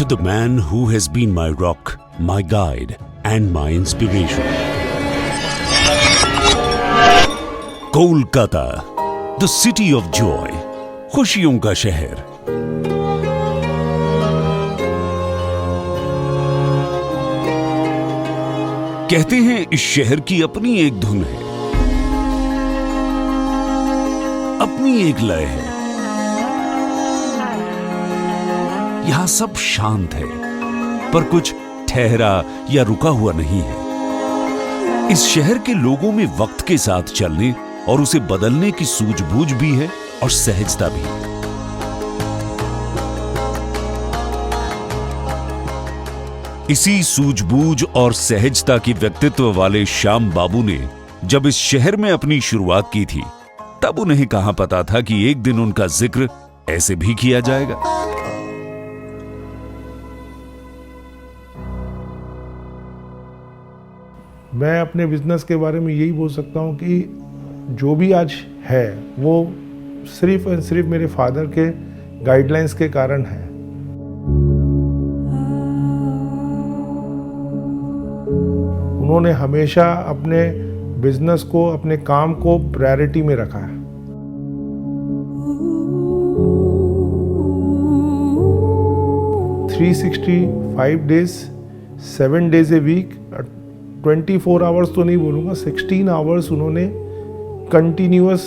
the man who has been my rock, my guide and my inspiration. Kolkata, the city of joy, खुशियों का शहर। कहते हैं इस शहर की अपनी एक धुन है, अपनी एक लय है। यहां सब शांत है, पर कुछ ठहरा या रुका हुआ नहीं है। इस शहर के लोगों में वक्त के साथ चलने और उसे बदलने की सूझबूझ भी है और सहजता भी। इसी सूझबूझ और सहजता के व्यक्तित्व वाले श्याम बाबू ने जब इस शहर में अपनी शुरुआत की थी, तब उन्हें कहां पता था कि एक दिन उनका जिक्र ऐसे भी किया जाएगा। मैं अपने बिजनेस के बारे में यही बोल सकता हूं कि जो भी आज है वो सिर्फ और सिर्फ मेरे फादर के गाइडलाइंस के कारण है। उन्होंने हमेशा अपने बिजनेस को, अपने काम को प्रायोरिटी में रखा है। Three 365 days, 7 days a week, 24 hours तो नहीं बोलूँगा, 16 आवर्स उन्होंने कंटिन्यूअस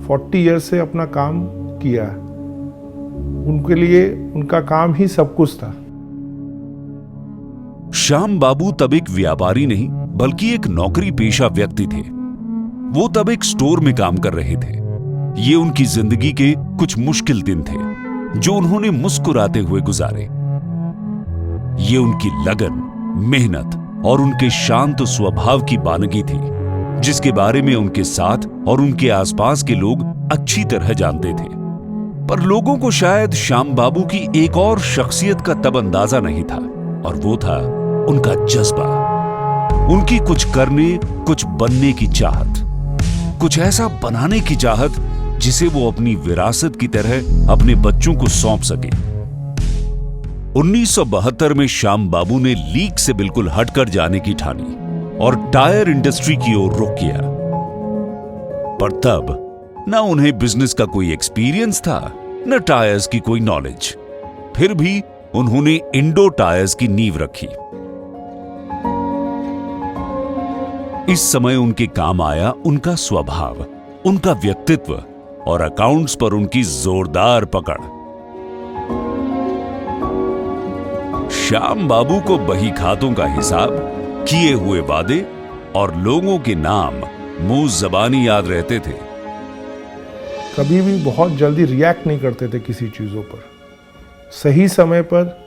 40 ईयर्स से अपना काम किया। उनके लिए उनका काम ही सब कुछ था। श्याम बाबू तब एक व्यापारी नहीं बल्कि एक नौकरी पेशा व्यक्ति थे। वो तब एक स्टोर में काम कर रहे थे। ये उनकी जिंदगी के कुछ मुश्किल दिन थे जो उन्होंने मुस्कुराते हुए गुजारे। ये उनकी लगन, मेहनत और उनके शांत स्वभाव की बानगी थी, जिसके बारे में उनके साथ और उनके आसपास के लोग अच्छी तरह जानते थे। पर लोगों को शायद श्याम बाबू की एक और शख्सियत का तब अंदाजा नहीं था, और वो था उनका जज्बा, उनकी कुछ करने, कुछ बनने की चाहत, कुछ ऐसा बनाने की चाहत जिसे वो अपनी विरासत की तरह अपने बच्चों को सौंप सके। 1972 में श्याम बाबू ने लीक से बिल्कुल हटकर जाने की ठानी और टायर इंडस्ट्री की ओर रुख किया। पर तब न उन्हें बिजनेस का कोई एक्सपीरियंस था, न टायर्स की कोई नॉलेज। फिर भी उन्होंने इंडो टायर्स की नींव रखी। इस समय उनके काम आया उनका स्वभाव, उनका व्यक्तित्व और अकाउंट्स पर उनकी जोरदार पकड़। श्याम बाबू को बही खातों का हिसाब, किए हुए वादे और लोगों के नाम मुंह जबानी याद रहते थे। कभी भी बहुत जल्दी रिएक्ट नहीं करते थे किसी चीजों पर, सही समय पर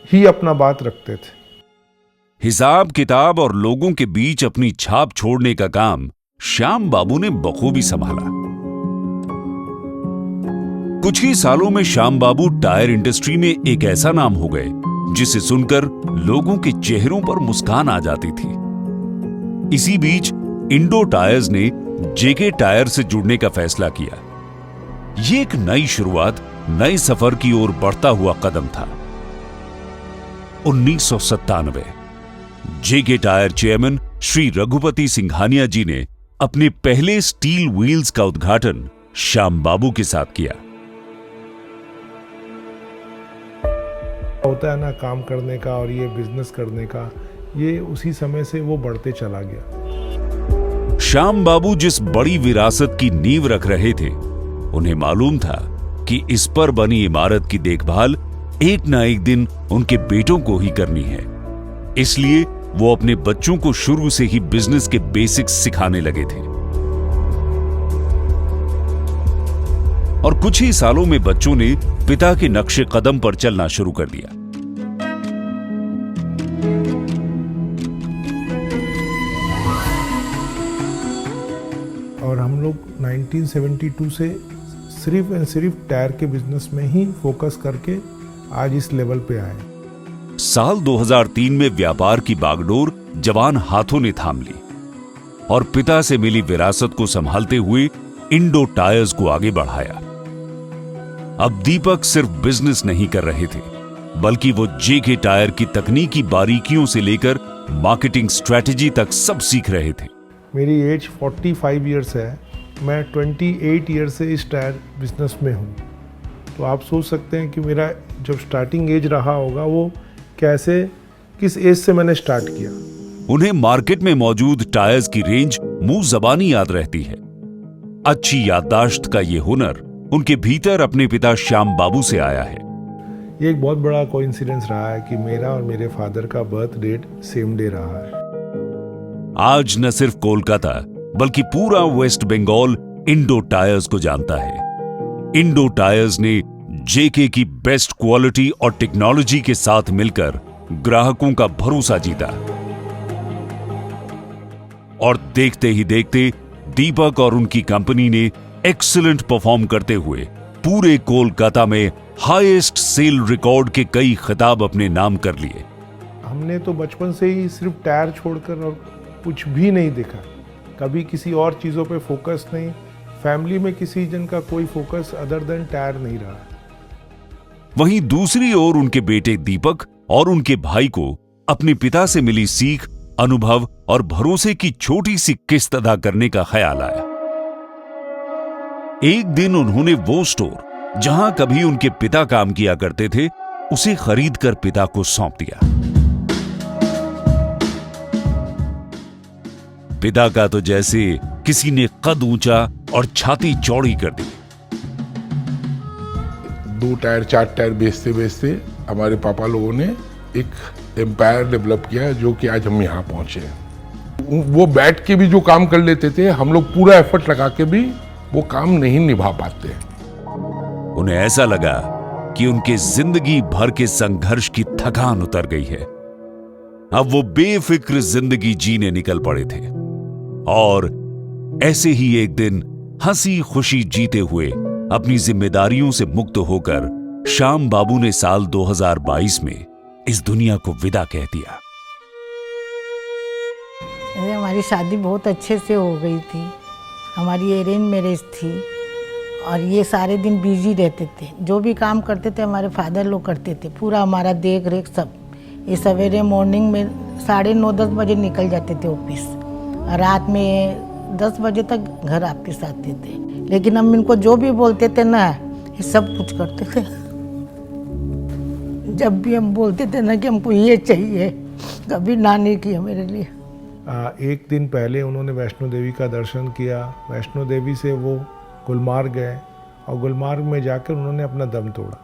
ही अपना बात रखते थे। हिसाब किताब और लोगों के बीच अपनी छाप छोड़ने का काम श्याम बाबू ने बखूबी संभाला। कुछ ही सालों में श्याम बाबू टायर इंडस्ट्री में एक ऐसा नाम हो गए जिसे सुनकर लोगों के चेहरों पर मुस्कान आ जाती थी। इसी बीच इंडो टायर्स ने जेके टायर से जुड़ने का फैसला किया। यह एक नई शुरुआत, नए सफर की ओर बढ़ता हुआ कदम था। 1997 जेके टायर चेयरमैन श्री रघुपति सिंघानिया जी ने अपने पहले स्टील व्हील्स का उद्घाटन श्याम बाबू के साथ किया। होता है ना काम करने का और ये बिजनेस करने का, ये उसी समय से वो बढ़ते चला गया। श्याम बाबू जिस बड़ी विरासत की नींव रख रहे थे, उन्हें मालूम था कि इस पर बनी इमारत की देखभाल एक ना एक दिन उनके बेटों को ही करनी है। इसलिए वो अपने बच्चों को शुरू से ही बिजनेस के बेसिक्स सिखाने लगे थे। और कुछ ही सालों में बच्चों ने पिता के नक्शे कदम पर चलना शुरू कर दिया। और हम लोग 1972 से सिर्फ एंड सिर्फ टायर के बिजनेस में ही फोकस करके आज इस लेवल पे आए। साल 2003 में व्यापार की बागडोर जवान हाथों ने थाम ली और पिता से मिली विरासत को संभालते हुए इंडो टायर्स को आगे बढ़ाया। अब दीपक सिर्फ बिजनेस नहीं कर रहे थे, बल्कि वो जेके टायर की तकनीकी बारीकियों से लेकर मार्केटिंग स्ट्रेटेजी तक सब सीख रहे थे। मेरी एज 45 इयर्स है, मैं 28 ईयर से इस टायर बिजनेस में हूँ। तो आप सोच सकते हैं कि मेरा जब स्टार्टिंग एज रहा होगा वो कैसे, किस एज से मैंने स्टार्ट किया। उन्हें मार्केट में मौजूद टायर्स की रेंज मुंह जबानी याद रहती है। अच्छी याददाश्त का ये हुनर उनके भीतर अपने पिता श्याम बाबू से आया है। ये एक बहुत बड़ा कोइंसिडेंस रहा है कि मेरा और मेरे फादर का बर्थ डेट सेम डे रहा है। आज न सिर्फ कोलकाता बल्कि पूरा वेस्ट बंगाल इंडो टायर्स को जानता है। इंडो टायर्स ने जेके की बेस्ट क्वालिटी और टेक्नोलॉजी के साथ मिलकर ग्राहकों का भरोसा जीता और देखते ही देखते दीपक और उनकी कंपनी ने एक्सीलेंट परफॉर्म करते हुए पूरे कोलकाता में हाईएस्ट सेल रिकॉर्ड के कई खिताब अपने नाम कर लिए। हमने तो बचपन से ही सिर्फ टायर छोड़कर और कुछ भी नहीं देखा, कभी किसी और चीज़ों पे फोकस नहीं। फैमिली में किसी जन का कोई फोकस अदर देन टायर नहीं रहा। वहीं दूसरी ओर उनके बेटे दीपक और उनके भाई को अपने पिता से मिली सीख, अनुभव और भरोसे की छोटी सी किस्त अदा करने का ख्याल आया। एक दिन उन्होंने वो स्टोर जहां कभी उनके पिता काम किया करते थे उसे खरीदकर पिता को सौंप दिया। पिता का तो जैसे किसी ने कद ऊंचा और छाती चौड़ी कर दी। 2 टायर 4 टायर बेचते बेचते हमारे पापा लोगों ने एक एम्पायर डेवलप किया जो कि आज हम यहाँ पहुंचे हैं। वो बैठ के भी जो काम कर लेते थे, हम लोग पूरा एफर्ट लगा के भी वो काम नहीं निभा पाते। उन्हें ऐसा लगा कि उनके जिंदगी भर के संघर्ष की थकान उतर गई है। अब वो बेफिक्र जिंदगी जीने निकल पड़े थे और ऐसे ही एक दिन हंसी खुशी जीते हुए अपनी जिम्मेदारियों से मुक्त होकर श्याम बाबू ने साल 2022 में इस दुनिया को विदा कह दिया। हमारी शादी बहुत अच्छे से हो गई थी। हमारी अरेंज मैरिज थी और ये सारे दिन बिजी रहते थे। जो भी काम करते थे हमारे फादर लोग करते थे, पूरा हमारा देख रेख सब। ये सवेरे मॉर्निंग में 9:30-10 बजे निकल जाते थे ऑफिस, रात में 10 बजे तक घर वापस आते थे। लेकिन हम इनको जो भी बोलते थे ना, ये सब कुछ करते थे। जब भी हम बोलते थे ना कि हमको ये चाहिए, कभी ना नहीं किया मेरे लिए। एक दिन पहले उन्होंने वैष्णो देवी का दर्शन किया। वैष्णो देवी से वो गुलमार्ग गए और गुलमार्ग में जाकर उन्होंने अपना दम तोड़ा।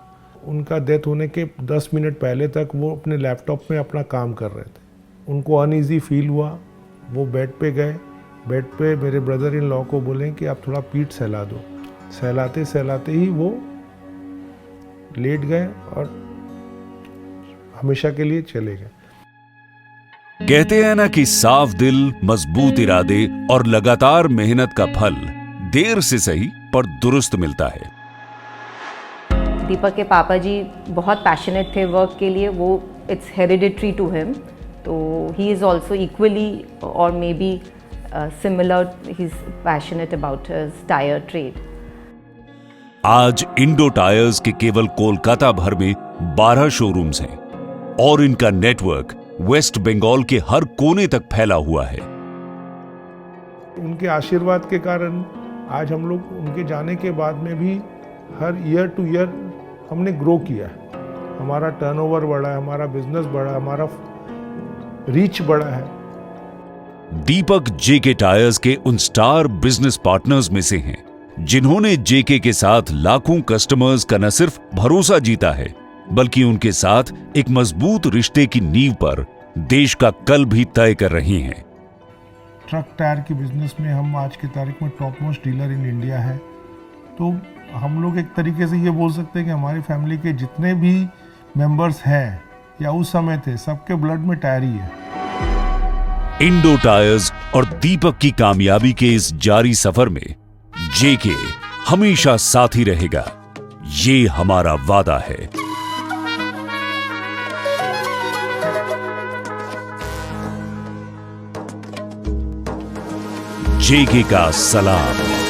उनका डेथ होने के 10 मिनट पहले तक वो अपने लैपटॉप में अपना काम कर रहे थे। उनको अनईजी फील हुआ, वो बेड पे गए। बेड पे मेरे ब्रदर इन लॉ को बोले कि आप थोड़ा पीठ सहला दो। सहलाते सहलाते ही वो लेट गए और हमेशा के लिए चले गए। कहते हैं ना कि साफ दिल, मजबूत इरादे और लगातार मेहनत का फल देर से सही पर दुरुस्त मिलता है। दीपक के पापा जी बहुत पैशनेट थे वर्क के लिए। वो इट्स हेरिडिटरी टू हिम, तो ही इज़ ऑल्सो इक्वली और may be similar, he is passionate about his tyre trade. आज इंडो टायर्स के केवल कोलकाता भर में 12 शोरूम्स हैं और इनका नेटवर्क वेस्ट बंगाल के हर कोने तक फैला हुआ है। उनके आशीर्वाद के कारण आज हम लोग उनके जाने के बाद में भी हर ईयर टू ईयर हमने ग्रो किया है। हमारा टर्नओवर बढ़ा है, हमारा बिजनेस बढ़ा है, हमारा रीच बढ़ा है। दीपक जेके टायर्स के उन स्टार बिजनेस पार्टनर्स में से हैं जिन्होंने जेके के साथ लाखों कस्टमर्स का न सिर्फ भरोसा जीता है बल्कि उनके साथ एक मजबूत रिश्ते की नींव पर देश का कल भी तय कर रही हैं। ट्रक टायर के बिजनेस में हम आज की तारीख में top most dealer in India है। तो हम लोग एक तरीके से ये बोल सकते हैं कि हमारी फैमिली के जितने भी मेंबर्स हैं या उस समय थे, सबके ब्लड में टायर ही है। इंडो टायर्स और दीपक की कामयाबी के इस जारी सफर में जेके हमेशा साथी रहेगा, ये हमारा वादा है। जेके का सलाम।